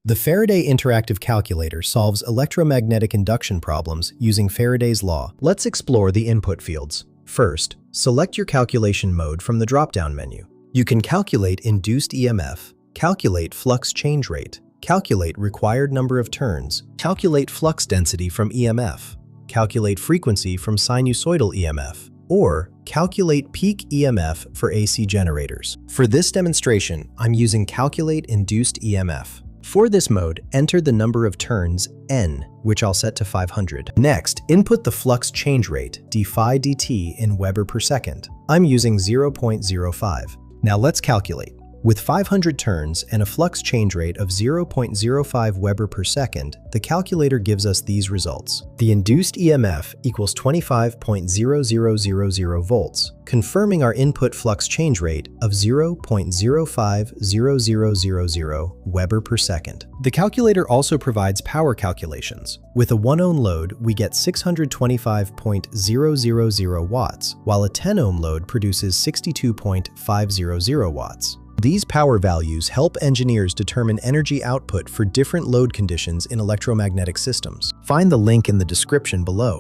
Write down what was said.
The Faraday Interactive Calculator solves electromagnetic induction problems using Faraday's law. Let's explore the input fields. First, select your calculation mode from the drop-down menu. You can calculate induced EMF, calculate flux change rate, calculate required number of turns, calculate flux density from EMF, calculate frequency from sinusoidal EMF, or calculate peak EMF for AC generators. For this demonstration, I'm using Calculate Induced EMF. For this mode, enter the number of turns, N, which I'll set to 500. Next, input the flux change rate, d phi dt, in Weber per second. I'm using 0.05. Now let's calculate. With 500 turns and a flux change rate of 0.05 Weber per second, the calculator gives us these results. The induced EMF equals 25.0000 volts, confirming our input flux change rate of 0.050000 Weber per second. The calculator also provides power calculations. With a 1 ohm load, we get 625.000 watts, while a 10 ohm load produces 62.500 watts. These power values help engineers determine energy output for different load conditions in electromagnetic systems. Find the link in the description below.